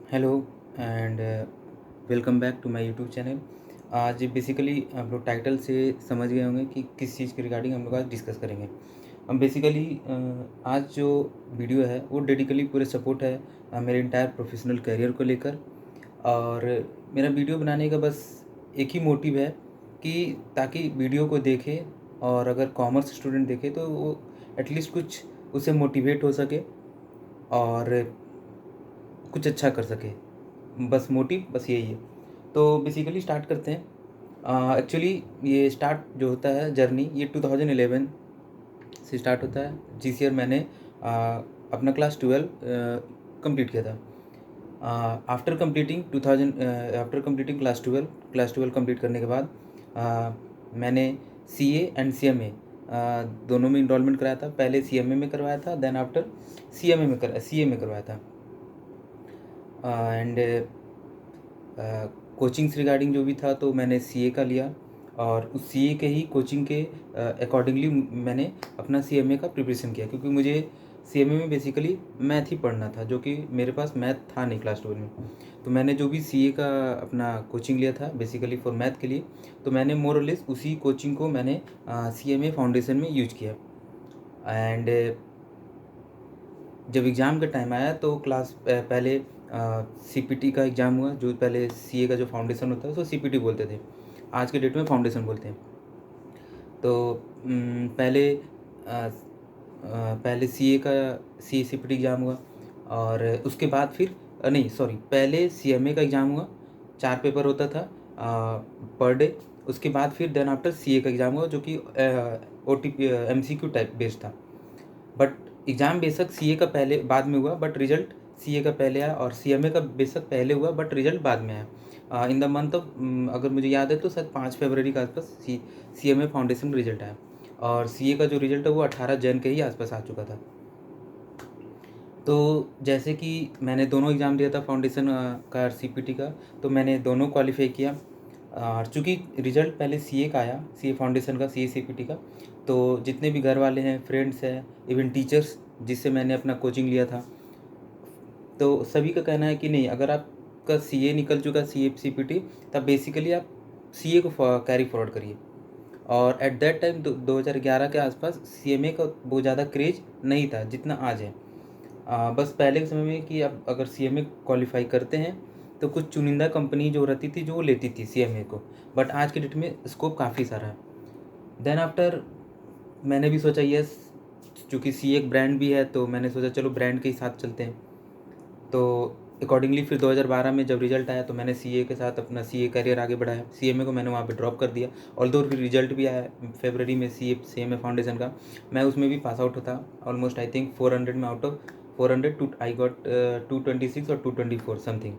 Hello and welcome back to my YouTube channel. आज basically आप लोग टाइटल से समझ गए होंगे कि किस चीज़ के रिगार्डिंग हम लोग आज डिस्कस करेंगे। हम बेसिकली आज जो वीडियो है वो डेडिकली पूरे सपोर्ट है मेरे इंटायर प्रोफेशनल करियर को लेकर। और मेरा वीडियो बनाने का बस एक ही मोटिव है कि ताकि वीडियो को देखे और अगर कॉमर्स स्टूडेंट देखे तो वो एटलीस्ट कुछ उससे मोटिवेट हो सके और कुछ अच्छा कर सके। बस मोटिव बस यही है। तो बेसिकली स्टार्ट करते हैं। एक्चुअली ये स्टार्ट जो होता है जर्नी ये 2011 से स्टार्ट होता है। जिस ईयर मैंने अपना क्लास 12 कंप्लीट किया था। आफ्टर कंप्लीटिंग क्लास 12 कंप्लीट करने के बाद मैंने सीए एंड सीएमए दोनों में इनरोलमेंट कराया था। पहले सीएमए में करवाया था, देन आफ्टर सीए में करवाया था। एंड कोचिंग्स रिगार्डिंग जो भी था तो मैंने सीए का लिया और उस सीए के ही कोचिंग के अकॉर्डिंगली मैंने अपना सीएमए का प्रिपरेशन किया, क्योंकि मुझे सीएमए में बेसिकली मैथ ही पढ़ना था, जो कि मेरे पास मैथ था नहीं क्लास 12 में। तो मैंने जो भी सीए का अपना कोचिंग लिया था बेसिकली फॉर मैथ के लिए, तो मैंने मोर और लेस उसी कोचिंग को मैंने सीएमए फाउंडेशन में यूज किया। एंड जब एग्ज़ाम का टाइम आया तो पहले सीपीटी का एग्ज़ाम हुआ। जो पहले सीए का जो फाउंडेशन होता है उसको सीपीटी बोलते थे, आज के डेट में फाउंडेशन बोलते हैं। तो पहले सीए सीपीटी एग्ज़ाम हुआ और उसके बाद फिर नहीं सॉरी पहले सीएमए का एग्ज़ाम हुआ। 4 पेपर होता था पर डे। उसके बाद फिर देन आफ्टर सीए का एग्ज़ाम हुआ, जो कि ओटीपी एमसीक्यू टाइप बेस्ड था। बट एग्ज़ाम बेशक सीए का पहले बाद में हुआ, बट रिजल्ट सीए का पहले आया, और सीएमए का बेशक पहले हुआ बट रिजल्ट बाद में आया। इन द मंथ ऑफ अगर मुझे याद है तो शायद 5 फरवरी के आसपास सीएमए फाउंडेशन रिजल्ट आया, और सीए का जो रिजल्ट है वो 18 जन के ही आसपास आ चुका था। तो जैसे कि मैंने दोनों एग्ज़ाम दिया था फाउंडेशन का और सीपीटी का, तो मैंने दोनों क्वालिफाई किया। और चूँकि रिज़ल्ट पहले सीए का आया, सीए फाउंडेशन का, सीए सीपीटी का, तो जितने भी घर वाले हैं, फ्रेंड्स हैं, इवन टीचर्स जिससे मैंने अपना कोचिंग लिया था, तो सभी का कहना है कि नहीं, अगर आपका सीए निकल चुका सीए सीपीटी, तब बेसिकली आप सीए को कैरी फॉरवर्ड करिए। और एट दैट टाइम 2011 के आसपास सीएमए का बहुत ज़्यादा क्रेज नहीं था जितना आज है। बस पहले के समय में कि आप अगर सीएमए क्वालिफाई करते हैं तो कुछ चुनिंदा कंपनी जो रहती थी जो वो लेती थी सीएमए को, बट आज के डेट में स्कोप काफ़ी सारा है। देन आफ्टर मैंने भी सोचा यस, चूँकि सीए एक ब्रांड भी है तो मैंने सोचा चलो ब्रांड के ही साथ चलते हैं। तो अकॉर्डिंगली फिर 2012 में जब रिज़ल्ट आया तो मैंने सीए के साथ अपना सीए करियर आगे बढ़ाया। सीएमए को मैंने वहाँ पे ड्रॉप कर दिया, ऑल्दो फिर रिज़ल्ट भी आया फरवरी में सीएमए फाउंडेशन का। मैं उसमें भी पास आउट था ऑलमोस्ट, आई थिंक 400 में out of 400 two I got 226 और 224 समथिंग।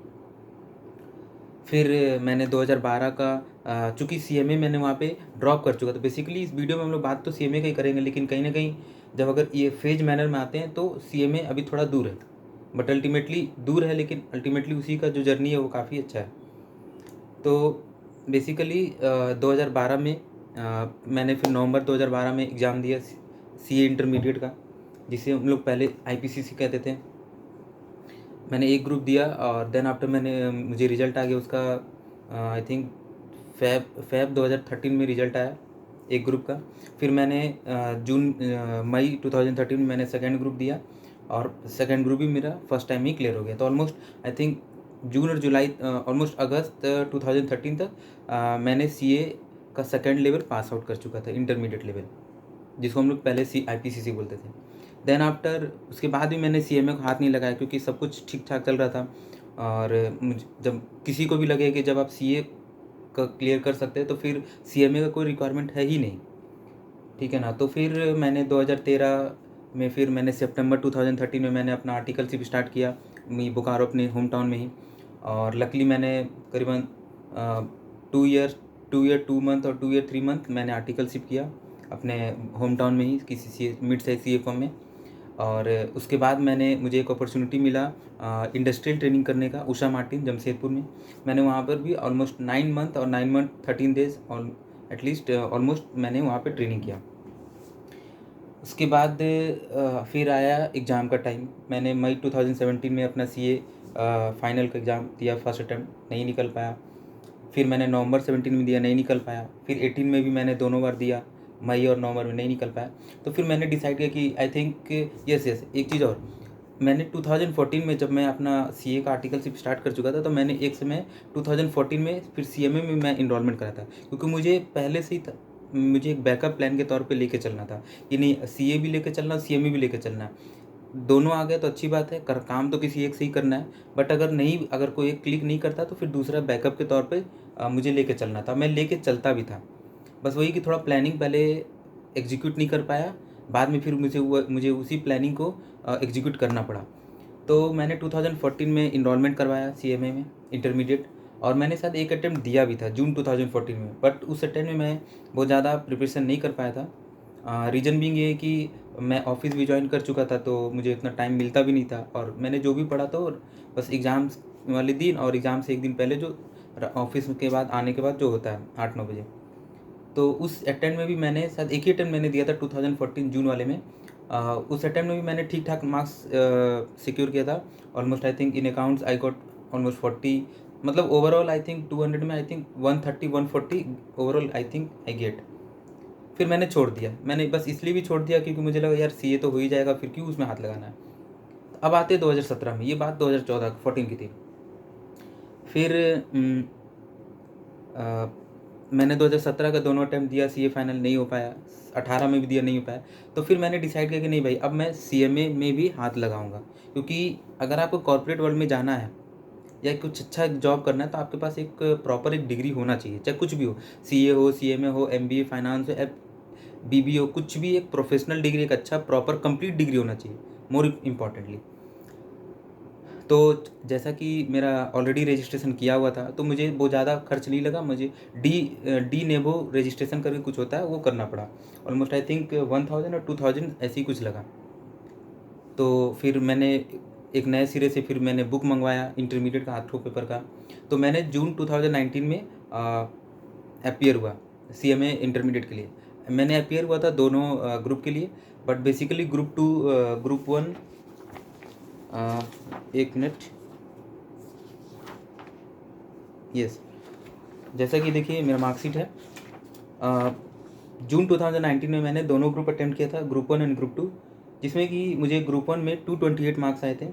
फिर मैंने 2012 का चूँकि सीएमए मैंने वहाँ पे ड्रॉप कर चुका था। बेसिकली इस वीडियो में हम लोग बात तो सीएमए का ही करेंगे, लेकिन कहीं न कहीं जब अगर ये फेज मैनर में आते हैं तो सीएमए अभी थोड़ा दूर है, बट अल्टीमेटली दूर है, लेकिन अल्टीमेटली उसी का जो जर्नी है वो काफ़ी अच्छा है। तो बेसिकली 2012 में मैंने फिर नवंबर 2012 में एग्ज़ाम दिया सीए इंटरमीडिएट का, जिसे हम लोग पहले आईपीसीसी कहते थे। मैंने एक ग्रुप दिया और देन आफ्टर मुझे रिज़ल्ट आ गया उसका। आई थिंक फ़ेब 2013 में रिज़ल्ट आया एक ग्रुप का। फिर मैंने मई 2013 में मैंने सेकंड ग्रुप दिया, और सेकंड ग्रुप भी मेरा फर्स्ट टाइम ही क्लियर हो गया। तो ऑलमोस्ट आई थिंक जून और जुलाई ऑलमोस्ट अगस्त 2013 तक मैंने सीए का सेकंड लेवल पास आउट कर चुका था, इंटरमीडिएट लेवल, जिसको हम लोग पहले आईपीसीसी बोलते थे। देन आफ्टर उसके बाद भी मैंने सीएमए को हाथ नहीं लगाया, क्योंकि सब कुछ ठीक ठाक चल रहा था। और जब किसी को भी लगे कि जब आप सीए का क्लियर कर सकते हैं तो फिर सीएमए का कोई रिक्वायरमेंट है ही नहीं, ठीक है ना। तो फिर मैंने 2013 में फिर मैंने सितंबर 2013 में मैंने अपना आर्टिकलशिप स्टार्ट किया बोकारो अपने होम टाउन में ही। और लकली मैंने करीबन 2 ईयर 2 मंथ और 2 ईयर 3 मंथ मैंने आर्टिकलशिप किया अपने होम टाउन में ही किसी सी मिड साइज सीए फर्म में। और उसके बाद मुझे एक अपॉर्चुनिटी मिला इंडस्ट्रियल ट्रेनिंग करने का, उषा मार्टिन जमशेदपुर में। मैंने वहाँ पर भी ऑलमोस्ट 9 मंथ और 9 मंथ 13 डेज़ और एटलीस्ट ऑलमोस्ट मैंने वहाँ पे ट्रेनिंग किया। उसके बाद फिर आया एग्ज़ाम का टाइम। मैंने मई 2017 में अपना सीए फाइनल का एग्ज़ाम दिया, फर्स्ट अटैम्प्ट नहीं निकल पाया। फिर मैंने नवंबर 17 में दिया, नहीं निकल पाया। फिर 18 में भी मैंने दोनों बार दिया, मई और नवंबर में नहीं निकल पाया। तो फिर मैंने डिसाइड किया कि आई थिंक यस एक चीज़ और, मैंने 2014 में जब मैं अपना सीए का आर्टिकलशिप स्टार्ट कर चुका था, तो मैंने एक समय 2014 में फिर सीएमए में मैं इनरोलमेंट करा था, क्योंकि मुझे पहले से ही मुझे एक बैकअप प्लान के तौर पे लेके चलना था कि नहीं, सीए भी लेके चलना, सीएमए भी लेके चलना है। दोनों आ गए तो अच्छी बात है, काम तो किसी एक से ही करना है, बट अगर कोई एक क्लिक नहीं करता तो फिर दूसरा बैकअप के तौर पे मुझे लेके चलना था। मैं लेके चलता भी था, बस वही कि थोड़ा प्लानिंग पहले एग्जीक्यूट नहीं कर पाया, बाद में फिर मुझे उसी प्लानिंग को एग्जीक्यूट करना पड़ा। तो मैंने 2014 में इनरोलमेंट करवाया सीएमए में इंटरमीडिएट, और मैंने शायद एक अटेम्प्ट दिया भी था जून 2014 में, बट उस अटेम्प्ट में मैं बहुत ज़्यादा प्रिपरेशन नहीं कर पाया था। रीज़न बीइंग ये है कि मैं ऑफिस भी ज्वाइन कर चुका था, तो मुझे इतना टाइम मिलता भी नहीं था, और मैंने जो भी पढ़ा तो बस एग्ज़ाम्स वाले दिन और एग्ज़ाम से एक दिन पहले जो ऑफिस के बाद आने के बाद जो होता है 8-9 बजे, तो उस अटेम्प्ट में भी मैंने शायद एक ही अटेम्प्ट मैंने दिया था 2014 जून वाले में। उस अटेम्प्ट में भी मैंने ठीक ठाक मार्क्स सिक्योर किया था। Almost I think in accounts I got almost 40, मतलब ओवरऑल आई थिंक 200 में I think 130-140 overall I think I get. फिर मैंने छोड़ दिया, मैंने बस इसलिए भी छोड़ दिया क्योंकि मुझे लगा यार सीए तो हो ही जाएगा, फिर क्यों उसमें हाथ लगाना है। अब आते 2017 में, ये बात 2014 की थी। फिर मैंने 2017 का दोनों अटैम्प्ट दिया, सीए फाइनल नहीं हो पाया, 18 में भी दिया, नहीं हो पाया। तो फिर मैंने डिसाइड किया कि नहीं भाई, अब मैं सीएमए में भी हाथ लगाऊंगा, क्योंकि अगर आपको कॉर्पोरेट वर्ल्ड में जाना है या कुछ अच्छा जॉब करना है तो आपके पास एक प्रॉपर एक डिग्री होना चाहिए, चाहे कुछ भी हो, सीए हो, सीएमए हो, एमबीए फाइनेंस हो, बीबीए हो, कुछ भी एक प्रोफेशनल डिग्री, एक अच्छा प्रॉपर कंप्लीट डिग्री होना चाहिए मोर इम्पॉर्टेंटली। तो जैसा कि मेरा ऑलरेडी रजिस्ट्रेशन किया हुआ था, तो मुझे बहुत ज़्यादा खर्च नहीं लगा। मुझे डी नेबो रजिस्ट्रेशन करके कुछ होता है, वो करना पड़ा। ऑलमोस्ट आई थिंक 1000 और 2000 ऐसे ही कुछ लगा। तो फिर मैंने एक नए सिरे से फिर मैंने बुक मंगवाया इंटरमीडिएट का, आर्थो पेपर का। तो मैंने जून 2019 में अपीयर हुआ सीएमए इंटरमीडिएट के लिए। मैंने अपीयर हुआ था दोनों ग्रुप के लिए, बट बेसिकली ग्रुप 2 ग्रुप 1 एक मिनट, यस, जैसा कि देखिए मेरा मार्कशीट है। जून 2019 में मैंने दोनों ग्रुप अटेम्प्ट किया था, ग्रुप 1 एंड ग्रुप 2, जिसमें कि मुझे ग्रुप 1 में 228 मार्क्स आए थे।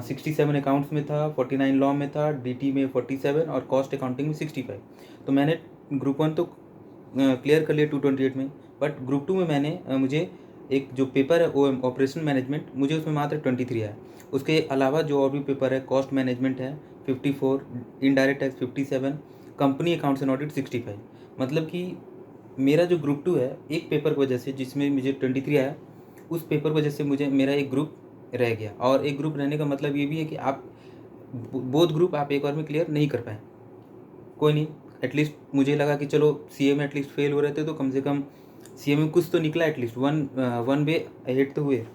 67 अकाउंट्स में था, 49 लॉ में था, डीटी में 47 और कॉस्ट अकाउंटिंग में 65। तो मैंने ग्रुप 1 तो क्लियर कर लिया 228 में, बट ग्रुप 2 में मुझे एक जो पेपर है वो ऑपरेशन मैनेजमेंट, मुझे उसमें मात्र 23 है। उसके अलावा जो और भी पेपर है, कॉस्ट मैनेजमेंट है 54, indirect tax 57, company accounts and audit 65। मतलब कि मेरा जो ग्रुप 2 है, एक पेपर की वजह से जिसमें मुझे 23 आया, उस पेपर की वजह से मुझे मेरा एक ग्रुप रह गया। और एक ग्रुप रहने का मतलब ये भी है कि आप बोथ ग्रुप आप एक बार में क्लियर नहीं कर पाए। कोई नहीं, एटलीस्ट मुझे लगा कि चलो सीए में एटलीस्ट फेल हो रहे थे तो कम से कम सीए में कुछ तो निकला, एटलीस्ट वन वे अहेड तो हुए।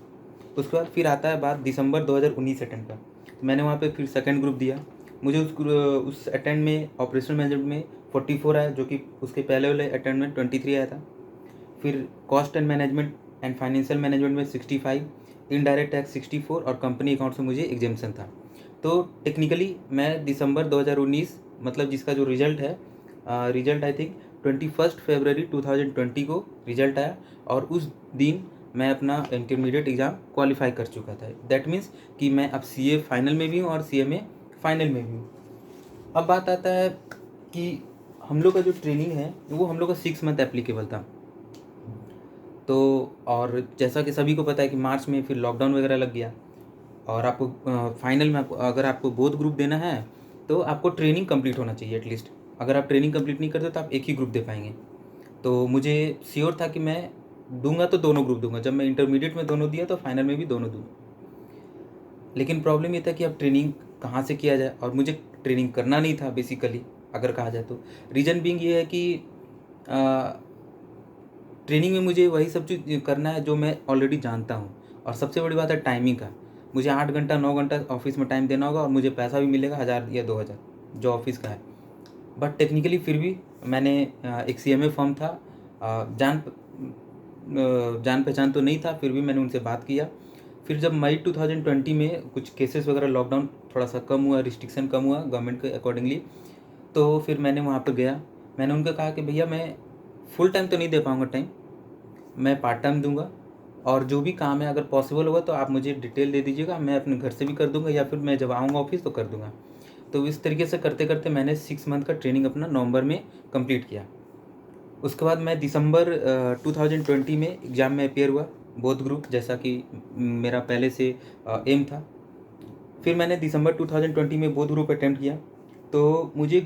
उसके बाद फिर आता है बात दिसंबर 2019 अटेम्प्ट का। तो मैंने वहाँ पे फिर सेकंड ग्रुप दिया। मुझे उस अटेम्प्ट में ऑपरेशनल मैनेजमेंट में 44 आया, जो कि उसके पहले वाले अटेम्प्ट में 23 आया था। फिर cost and management and financial management में 65, इनडायरेक्ट टैक्स 64 और कंपनी अकाउंट से मुझे एग्जेम्पशन था। तो टेक्निकली मैं दिसंबर 2019, मतलब जिसका जो रिजल्ट है, रिजल्ट आई थिंक 21 फरवरी 2020 को रिजल्ट आया, और उस दिन मैं अपना इंटरमीडिएट एग्ज़ाम क्वालिफाई कर चुका था। दैट मीन्स कि मैं अब सीए फाइनल में भी हूँ और सीएमए फाइनल में भी हूँ। अब बात आता है कि हम लोग का जो ट्रेनिंग है वो हम लोग का 6 मंथ एप्लीकेबल था। तो और जैसा कि सभी को पता है कि मार्च में फिर लॉकडाउन वगैरह लग गया, और आपको फाइनल में अगर आपको बोथ ग्रुप देना है तो आपको ट्रेनिंग कंप्लीट होना चाहिए एटलीस्ट। अगर आप ट्रेनिंग कंप्लीट नहीं करते तो आप एक ही ग्रुप दे पाएंगे। तो मुझे श्योर था कि मैं दूंगा तो दोनों ग्रुप दूंगा। जब मैं इंटरमीडिएट में दोनों दिया तो फाइनल में भी दोनों दूँ। लेकिन प्रॉब्लम ये था कि अब ट्रेनिंग कहाँ से किया जाए, और मुझे ट्रेनिंग करना नहीं था बेसिकली, अगर कहा जाए तो। रीज़न बीइंग ये है कि ट्रेनिंग में मुझे वही सब चीज़ करना है जो मैं ऑलरेडी जानता हूँ, और सबसे बड़ी बात है टाइमिंग का। मुझे 8 घंटा 9 घंटा ऑफिस में टाइम देना होगा और मुझे पैसा भी मिलेगा 1000 या 2000 जो ऑफिस का है। बट टेक्निकली फिर भी मैंने एक सीएमए फर्म था, जान पहचान तो नहीं था, फिर भी मैंने उनसे बात किया। फिर जब मई 2020 में कुछ केसेस वगैरह लॉकडाउन थोड़ा सा कम हुआ, रिस्ट्रिक्शन कम हुआ गवर्नमेंट के अकॉर्डिंगली, तो फिर मैंने वहाँ पर गया। मैंने उनको कहा कि भैया मैं फुल टाइम तो नहीं दे पाऊँगा टाइम, मैं पार्ट टाइम दूंगा, और जो भी काम है अगर पॉसिबल होगा तो आप मुझे डिटेल दे दीजिएगा, मैं अपने घर से भी कर दूंगा या फिर मैं जब आऊँगा ऑफिस तो कर दूंगा। तो इस तरीके से करते करते मैंने 6 मंथ का ट्रेनिंग अपना नवंबर में कंप्लीट किया। उसके बाद मैं दिसंबर 2020 में एग्ज़ाम में अपेयर हुआ, बोथ ग्रुप, जैसा कि मेरा पहले से एम था। फिर मैंने दिसंबर 2020 में बोथ ग्रुप अटैम्प्ट किया, तो मुझे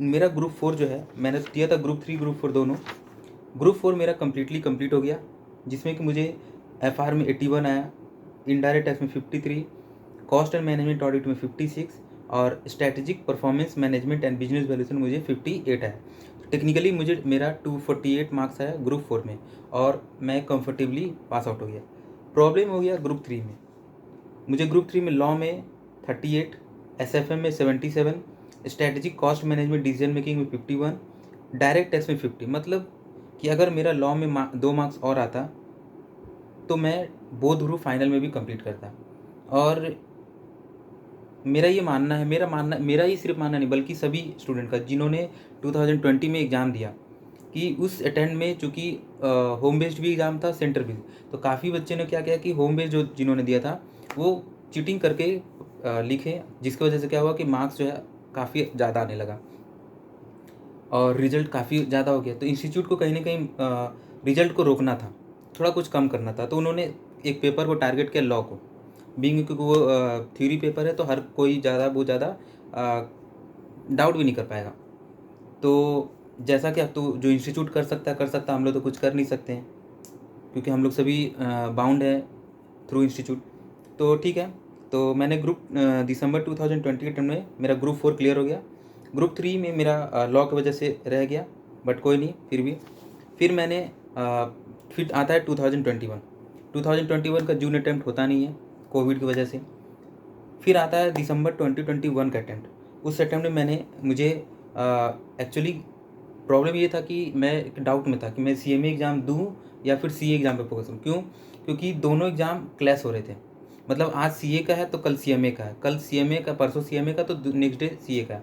मेरा ग्रुप 4 जो है, मैंने दिया था ग्रुप 3 ग्रुप 4 दोनों। ग्रुप 4 मेरा कम्प्लीटली कंप्लीट हो गया, जिसमें कि मुझे एफआर में 81 आया, इनडायरेक्ट टैक्स में 53, कॉस्ट एंड मैनेजमेंट ऑडिट में 56 और strategic performance management and business valuation मुझे 58 आया। टेक्निकली मुझे मेरा 248 मार्क्स आया ग्रुप 4 में, और मैं कंफर्टेबली पास आउट हो गया। प्रॉब्लम हो गया ग्रुप 3 में। मुझे ग्रुप 3 में लॉ में 38, एसएफएम में 77, strategic cost management decision making में 51, डायरेक्ट टैक्स में 50। मतलब कि अगर मेरा लॉ में 2 मार्क्स और आता तो मैं बोथ ग्रुप फाइनल में भी कंप्लीट करता। और मेरा ये मानना है, मेरा ही सिर्फ मानना नहीं बल्कि सभी स्टूडेंट का जिन्होंने 2020 में एग्ज़ाम दिया, कि उस अटेम्प्ट में चूँकि होम बेस्ड भी एग्ज़ाम था, सेंटर भी, तो काफ़ी बच्चे ने क्या किया कि होम बेस्ड जो जिन्होंने दिया था वो चीटिंग करके लिखे, जिसकी वजह से क्या हुआ कि मार्क्स जो है काफ़ी ज़्यादा आने लगा और रिजल्ट काफ़ी ज़्यादा हो गया। तो इंस्टीट्यूट को कहीं ना कहीं रिजल्ट को रोकना था, थोड़ा कुछ कम करना था, तो उन्होंने एक पेपर को टारगेट किया, लॉ को, बीइंग क्योंकि वो थ्योरी पेपर है तो हर कोई बहुत ज़्यादा डाउट भी नहीं कर पाएगा। तो जैसा कि अब तो जो इंस्टीट्यूट कर सकता, हम लोग तो कुछ कर नहीं सकते हैं क्योंकि हम लोग सभी बाउंड है थ्रू इंस्टीट्यूट। तो ठीक है, तो मैंने दिसंबर 2020 के टाइम में मेरा ग्रुप 4 क्लियर हो गया। ग्रुप 3 में मेरा लॉ की वजह से रह गया, बट कोई नहीं, फिर भी फिर मैंने फिर आता है 2021 का जून अटैम्प्ट होता नहीं है कोविड की वजह से। फिर आता है दिसंबर 2021 का अटैम्प्ट। उस अटैम्प्ट में मुझे एक्चुअली प्रॉब्लम ये था कि मैं एक डाउट में था कि मैं सीएमए एग्ज़ाम दूँ या फिर सीए एग्ज़ाम पे फोकस करूँ। क्यों? क्योंकि दोनों एग्ज़ाम क्लैश हो रहे थे। मतलब आज सीए का है तो कल सीएमए का है, कल सीएमए का, परसों सीएमए का, तो नेक्स्ट डे सीए का।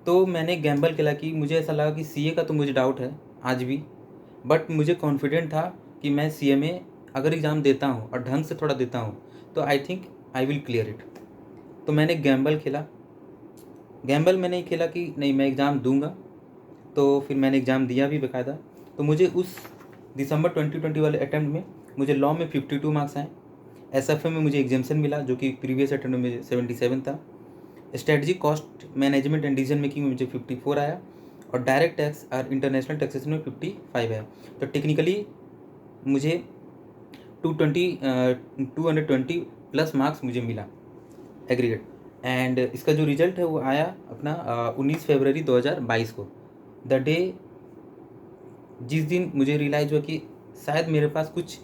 तो मैंने गैम्बल खेला कि मुझे ऐसा लगा कि सीए का तो मुझे डाउट है आज भी, बट मुझे कॉन्फिडेंट था कि मैं सीएमए अगर एग्ज़ाम देता हूँ और ढंग से थोड़ा देता हूँ तो I think I will clear it. तो मैंने गैम्बल खेला। गैम्बल मैंने ये खेला कि नहीं, मैं एग्ज़ाम दूंगा। तो फिर मैंने एग्ज़ाम दिया भी बाकायदा। तो मुझे उस दिसंबर 2020 वाले अटैम्प्ट में मुझे लॉ में 52 मार्क्स आए, एसएफए में मुझे एग्जामेशन मिला जो कि प्रीवियस अटैम्प्ट में 77 था, strategy cost management and decision making में मुझे 54 आया, और डायरेक्ट टैक्स और इंटरनेशनल टैक्सेशन में 55 आया। तो टेक्निकली मुझे 220 प्लस मार्क्स मुझे मिला एग्रीगेट। एंड इसका जो रिजल्ट है वो आया अपना 19 फरवरी 2022 को, द डे जिस दिन मुझे रियलाइज़ हुआ कि शायद मेरे पास कुछ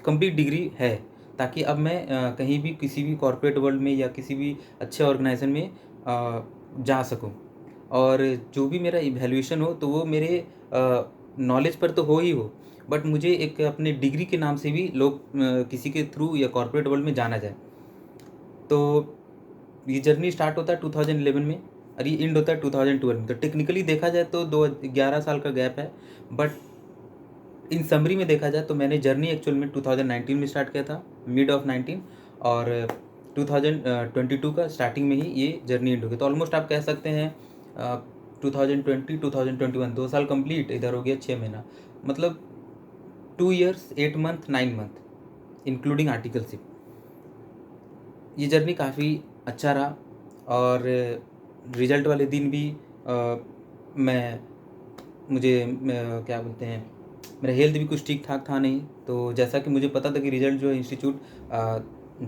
कंप्लीट डिग्री है, ताकि अब मैं कहीं भी किसी भी कॉर्पोरेट वर्ल्ड में या किसी भी अच्छे ऑर्गेनाइजेशन में जा सकूं। और जो भी मेरा इवैल्यूएशन हो तो वो मेरे नॉलेज पर तो हो ही हो, बट मुझे एक अपने डिग्री के नाम से भी लोग किसी के थ्रू या कॉर्पोरेट वर्ल्ड में जाना जाए। तो ये जर्नी स्टार्ट होता है 2011 में और ये एंड होता है 2012 में। तो टेक्निकली देखा जाए तो 11 साल का गैप है, बट इन समरी में देखा जाए तो मैंने जर्नी एक्चुअल में 2019 में स्टार्ट किया था, मिड ऑफ 19, और 2022 का स्टार्टिंग में ही ये जर्नी एंड हो गई। तो ऑलमोस्ट आप कह सकते हैं 2020 2 साल कंप्लीट, इधर हो गया 6 महीना, मतलब 2 years 8 month 9 month including articleship. ये जर्नी काफ़ी अच्छा रहा, और रिजल्ट वाले दिन भी क्या बोलते हैं, मेरा हेल्थ भी कुछ ठीक ठाक था नहीं। तो जैसा कि मुझे पता था कि रिज़ल्ट जो है इंस्टीट्यूट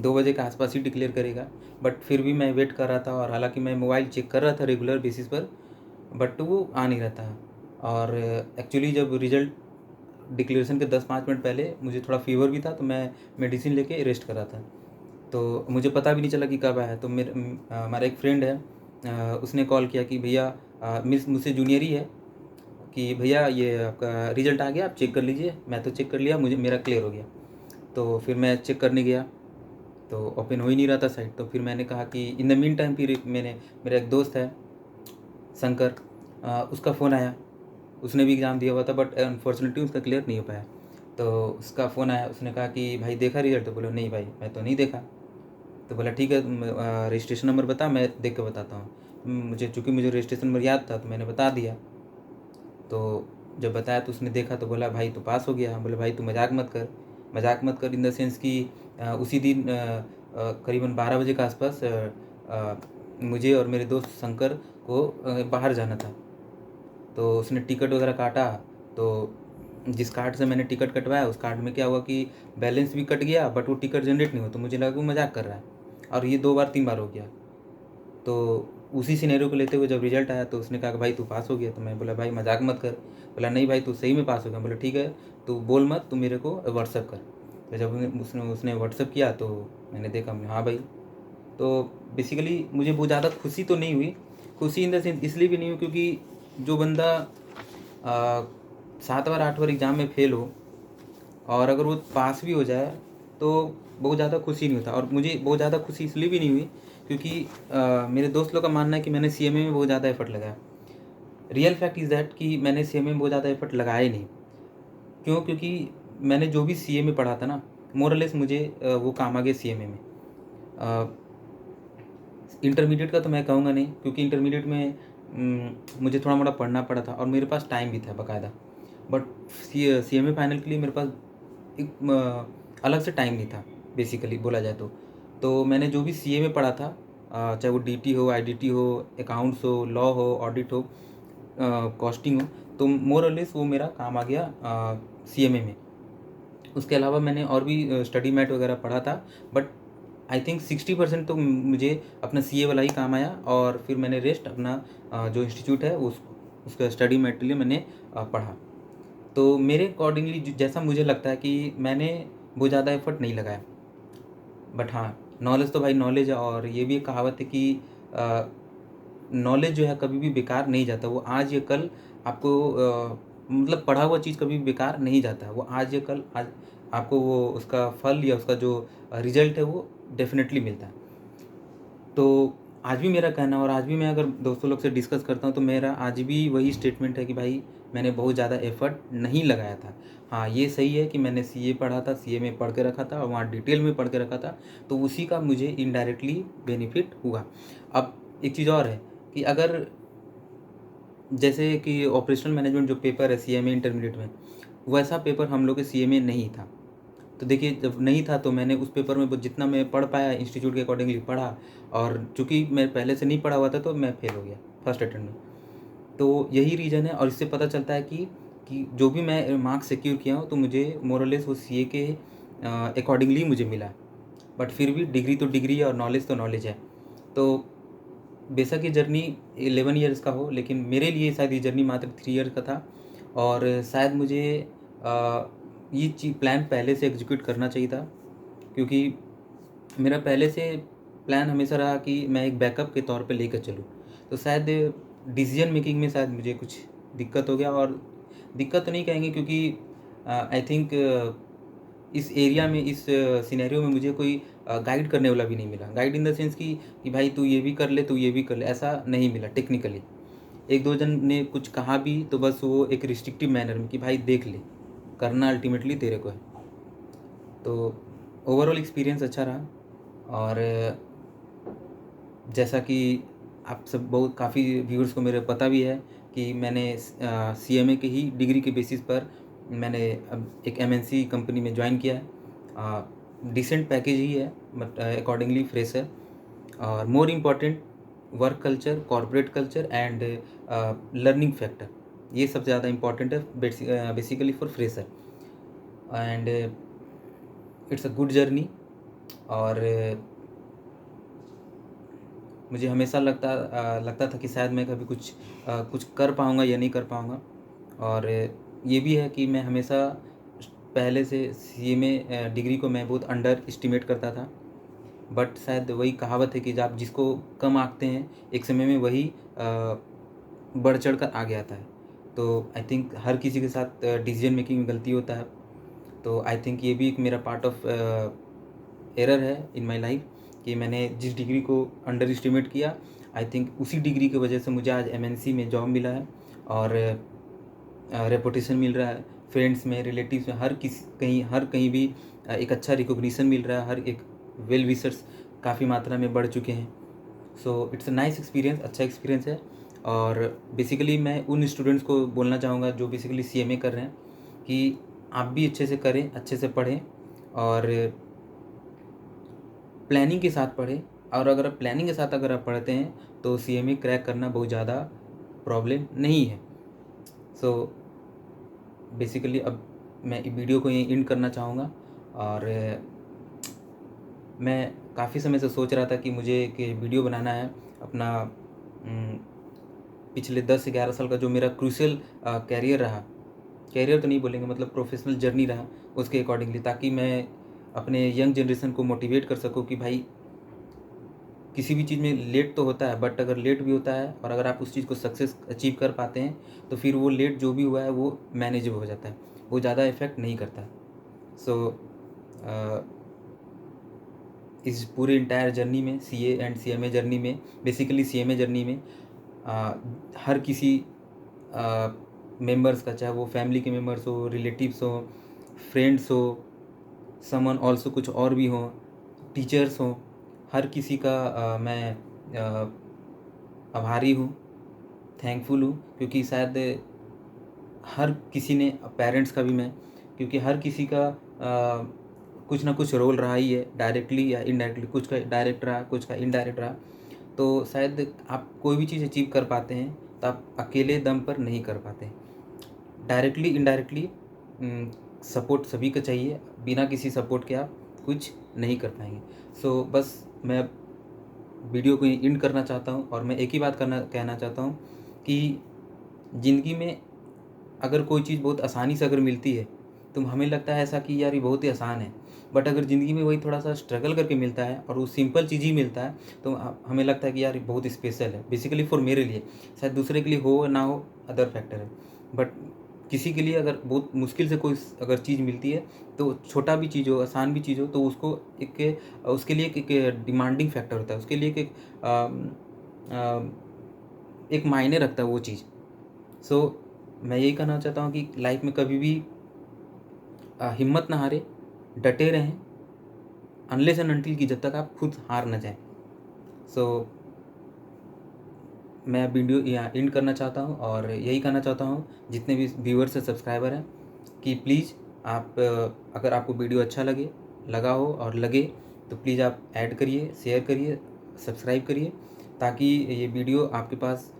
2 बजे के आसपास ही डिक्लेयर करेगा, बट फिर भी मैं वेट कर रहा था। और हालांकि मैं मोबाइल चेक कर रहा था रेगुलर बेसिस पर, बट वो आ नहीं रहा था। और एक्चुअली जब रिज़ल्ट डिक्लेरेशन के 10-5 मिनट पहले मुझे थोड़ा फीवर भी था, तो मैं मेडिसिन लेके रेस्ट कर रहा था, तो मुझे पता भी नहीं चला कि कब आया। तो हमारा एक फ्रेंड है, उसने कॉल किया कि भैया, मुझसे जूनियर ही है, कि भैया ये आपका रिज़ल्ट आ गया, आप चेक कर लीजिए। मैं तो चेक कर लिया, मेरा क्लियर हो गया। तो फिर मैं चेक करने गया तो ओपन हो ही नहीं रहा था साइट। तो फिर मैंने कहा कि इन द मीन टाइम फिर मेरा एक दोस्त है शंकर, उसका फ़ोन आया। उसने भी एग्ज़ाम दिया हुआ था बट अनफॉर्चुनेटली उसका क्लियर नहीं हो पाया। तो उसका फ़ोन आया, उसने कहा कि भाई देखा रिज़ल्ट? तो बोला नहीं भाई मैं तो नहीं देखा। तो बोला ठीक है रजिस्ट्रेशन नंबर बता, मैं देख के बताता हूँ। मुझे रजिस्ट्रेशन नंबर याद था तो मैंने बता दिया। तो जब बताया तो उसने देखा तो बोला भाई तू पास हो गया। हम बोले भाई तू मजाक मत कर। मजाक मत कर इन द सेंस कि उसी दिन करीबन 12 बजे के आसपास मुझे और मेरे दोस्त शंकर को बाहर जाना था। तो उसने टिकट वगैरह काटा। तो जिस कार्ड से मैंने टिकट कटवाया उस कार्ड में क्या हुआ कि बैलेंस भी कट गया बट वो टिकट जनरेट नहीं हुआ। तो मुझे लगा कि वो मजाक कर रहा है और ये 2 बार 3 बार हो गया। तो उसी सिनेरियो को लेते हुए जब रिजल्ट आया तो उसने कहा कि भाई तू पास हो गया। तो मैं बोला भाई मजाक मत कर। बोला नहीं भाई तू सही में पास हो गया। बोला ठीक है तू बोल मत, तू मेरे को व्हाट्सअप कर। तो जब उसने व्हाट्सअप किया तो मैंने देखा, हाँ भाई। तो बेसिकली मुझे बहुत ज़्यादा खुशी तो नहीं हुई। खुशी इन द सेंस इसलिए भी नहीं हुई क्योंकि जो बंदा 7 बार 8 बार एग्ज़ाम में फ़ेल हो और अगर वो पास भी हो जाए तो बहुत ज़्यादा खुशी नहीं होता। और मुझे बहुत ज़्यादा खुशी इसलिए भी नहीं हुई क्योंकि मेरे दोस्त लोग का मानना है कि मैंने सीएमए में बहुत ज़्यादा एफर्ट लगाया। रियल फैक्ट इज़ दैट कि मैंने सीएमए में बहुत ज़्यादा एफर्ट लगाया ही नहीं। क्यों? क्योंकि मैंने जो भी सीएमए पढ़ा था ना, मोर और लेस मुझे वो काम आ गया सीएमए में। इंटरमीडिएट का तो मैं कहूँगा नहीं क्योंकि इंटरमीडिएट में मुझे थोड़ा मोड़ा पढ़ना पड़ा था और मेरे पास टाइम भी था बाकायदा। बट सीएमए फाइनल के लिए मेरे पास एक अलग से टाइम नहीं था बेसिकली बोला जाए तो। तो मैंने जो भी सीए में पढ़ा था चाहे वो डीटी हो, आईडीटी हो, अकाउंट्स हो, लॉ हो, ऑडिट हो, कॉस्टिंग हो, तो मोर और लेस वो मेरा काम आ गया सीएमए में। उसके अलावा मैंने और भी स्टडी मैट वगैरह पढ़ा था बट आई थिंक 60% तो मुझे अपना सीए वाला ही काम आया। और फिर मैंने रेस्ट अपना जो इंस्टीट्यूट है उसका स्टडी मटेरियल मैंने पढ़ा। तो मेरे अकॉर्डिंगली जैसा मुझे लगता है कि मैंने बहुत ज़्यादा एफर्ट नहीं लगाया। बट हाँ, नॉलेज तो भाई नॉलेज है। और ये भी एक कहावत है कि नॉलेज जो है कभी भी बेकार नहीं जाता। वो आज या कल आपको मतलब पढ़ा हुआ चीज़ कभी भी बेकार नहीं जाता है। वो आज या कल आज आपको वो उसका फल या उसका जो रिजल्ट है वो डेफिनेटली मिलता है। तो आज भी मेरा कहना है और आज भी मैं अगर दोस्तों लोग से डिस्कस करता हूँ तो मेरा आज भी वही स्टेटमेंट है कि भाई मैंने बहुत ज़्यादा एफर्ट नहीं लगाया था। हाँ, ये सही है कि मैंने सीए पढ़ा था, सीए में पढ़ के रखा था और वहाँ डिटेल में पढ़ के रखा था, तो उसी का मुझे इनडायरेक्टली बेनिफिट हुआ। अब एक चीज़ और है कि अगर जैसे कि ऑपरेशनल मैनेजमेंट जो पेपर है सीएमए इंटरमीडिएट में, वैसा पेपर हम लोग के सीए में नहीं था। तो देखिए जब नहीं था तो मैंने उस पेपर में जितना मैं पढ़ पाया इंस्टीट्यूट के अकॉर्डिंगली पढ़ा। और चूँकि मैं पहले से नहीं पढ़ा हुआ था तो मैं फेल हो गया फर्स्ट अटेम्प्ट में। तो यही रीज़न है और इससे पता चलता है कि जो भी मैं मार्क्स सिक्योर किया हूँ तो मुझे मोर और लेस वो सीए के अकॉर्डिंगली मुझे मिला। बट फिर भी डिग्री तो डिग्री है और नॉलेज तो नॉलेज है। तो बेशक ये जर्नी 11 ईयर्स का हो लेकिन मेरे लिए शायद ये जर्नी मात्र 3 ईयर्स का था। और शायद मुझे ये चीज़ प्लान पहले से एग्जीक्यूट करना चाहिए था क्योंकि मेरा पहले से प्लान हमेशा रहा कि मैं एक बैकअप के तौर पे लेकर चलूँ। तो शायद डिसीजन मेकिंग में शायद मुझे कुछ दिक्कत हो गया। और दिक्कत तो नहीं कहेंगे क्योंकि आई थिंक इस एरिया में इस सिनेरियो में मुझे कोई गाइड करने वाला भी नहीं मिला। गाइड इन द सेंस कि भाई तू ये भी कर ले, तू ये भी कर ले, ऐसा नहीं मिला टेक्निकली। एक दो जन ने कुछ कहा भी तो बस वो एक रिस्ट्रिक्टिव मैनर में कि भाई देख ले, करना अल्टीमेटली तेरे को है। तो ओवरऑल एक्सपीरियंस अच्छा रहा। और जैसा कि आप सब बहुत काफ़ी व्यूअर्स को मेरे पता भी है कि मैंने सीएमए के ही डिग्री के बेसिस पर मैंने अब एक एमएनसी कंपनी में ज्वाइन किया है। डिसेंट पैकेज ही है बट अकॉर्डिंगली फ्रेशर। और more important work culture, corporate culture and learning factor, ये सबसे ज़्यादा इम्पॉर्टेंट है basically for fresher. And it's a good journey. और मुझे हमेशा लगता था कि शायद मैं कभी कुछ कर पाऊँगा या नहीं कर पाऊँगा। और ये भी है कि मैं हमेशा पहले से सीएमए डिग्री को मैं बहुत अंडर एस्टिमेट करता था। बट शायद वही कहावत है कि जब आप जिसको कम आंकते हैं एक समय में वही बढ़ चढ़ कर आगे आता है। तो आई थिंक हर किसी के साथ डिसीजन मेकिंग में गलती होता है। तो आई थिंक ये भी एक मेरा पार्ट ऑफ एरर है इन माय लाइफ कि मैंने जिस डिग्री को अंडर एस्टिमेट किया, आई थिंक उसी डिग्री की वजह से मुझे आज एमएनसी में जॉब मिला है और रेपुटेशन मिल रहा है, फ्रेंड्स में, रिलेटिव्स में, हर कहीं भी एक अच्छा रिकॉग्निशन मिल रहा है, हर एक वेल विशर्स काफ़ी मात्रा में बढ़ चुके हैं। So it's a nice experience, अच्छा एक्सपीरियंस है। और बेसिकली मैं उन स्टूडेंट्स को बोलना चाहूँगा जो बेसिकली सीएमए कर रहे हैं कि आप भी अच्छे से करें, अच्छे से पढ़ें और प्लानिंग के साथ पढ़ें। और अगर आप प्लानिंग के साथ अगर आप पढ़ते हैं तो सीएमए क्रैक करना बहुत ज़्यादा प्रॉब्लम नहीं है। सो बेसिकली अब मैं वीडियो को यहीं एंड करना चाहूँगा। और मैं काफ़ी समय से सोच रहा था कि मुझे एक वीडियो बनाना है अपना पिछले 10 से 11 साल का जो मेरा क्रूशियल कैरियर रहा, कैरियर तो नहीं बोलेंगे, मतलब प्रोफेशनल जर्नी रहा, उसके अकॉर्डिंगली, ताकि मैं अपने यंग जनरेशन को मोटिवेट कर सकूँ कि भाई किसी भी चीज़ में लेट तो होता है, बट अगर लेट भी होता है और अगर आप उस चीज़ को सक्सेस अचीव कर पाते हैं तो फिर वो लेट जो भी हुआ है वो मैनेजेबल हो जाता है, वो ज़्यादा इफ़ेक्ट नहीं करता। सो इस पूरे इंटायर जर्नी में, सीए एंड सीएमए जर्नी में, बेसिकली सीएमए जर्नी में हर किसी मेंबर्स का, चाहे वो फैमिली के मेंबर्स हो, रिलेटिव्स हो, फ्रेंड्स हो, समवन ऑल्सो कुछ और भी हो, टीचर्स हो, हर किसी का मैं आभारी हूँ, थैंकफुल हूँ, क्योंकि शायद हर किसी ने, पेरेंट्स का भी मैं, क्योंकि हर किसी का कुछ ना कुछ रोल रहा ही है, डायरेक्टली या इनडायरेक्टली, कुछ का डायरेक्ट रहा, कुछ का इनडायरेक्ट रहा। तो शायद आप कोई भी चीज़ अचीव कर पाते हैं तो आप अकेले दम पर नहीं कर पाते, डायरेक्टली इनडायरेक्टली सपोर्ट सभी को चाहिए, बिना किसी सपोर्ट के आप कुछ नहीं कर पाएंगे। सो बस मैं वीडियो को एंड करना चाहता हूँ और मैं एक ही बात कहना चाहता हूँ कि ज़िंदगी में अगर कोई चीज़ बहुत आसानी से अगर मिलती है तो हमें लगता है ऐसा कि यार ये बहुत ही आसान है, बट अगर ज़िंदगी में वही थोड़ा सा स्ट्रगल करके मिलता है और वो सिंपल चीज़ ही मिलता है तो हमें लगता है कि यार ये बहुत स्पेशल है। बेसिकली फॉर मेरे लिए, शायद दूसरे के लिए हो ना हो, अदर फैक्टर है, बट किसी के लिए अगर बहुत मुश्किल से कोई अगर चीज़ मिलती है तो छोटा भी चीज़ हो, आसान भी चीज़ हो, तो उसको उसके लिए एक डिमांडिंग फैक्टर होता है, उसके लिए एक मायने रखता है वो चीज़। सो मैं यही कहना चाहता हूँ कि लाइफ में कभी भी हिम्मत ना हारे, डटे रहें, अनलेस एंड अनटिल कि जब तक आप खुद हार ना जाएं। सो मैं वीडियो यहाँ एंड करना चाहता हूँ और यही कहना चाहता हूँ जितने भी व्यूअर्स हैं, सब्सक्राइबर हैं, कि प्लीज़ आप अगर आपको वीडियो अच्छा लगा हो और लगे तो प्लीज़ आप ऐड करिए, शेयर करिए, सब्सक्राइब करिए, ताकि ये वीडियो आपके पास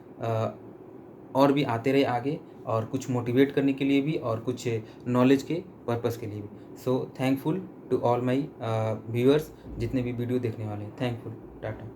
और भी आते रहे आगे, और कुछ मोटिवेट करने के लिए भी और कुछ नॉलेज के पर्पस के लिए भी। So thankful to all my viewers जितने भी वीडियो देखने वाले हैं, थैंकफुल, टाटा।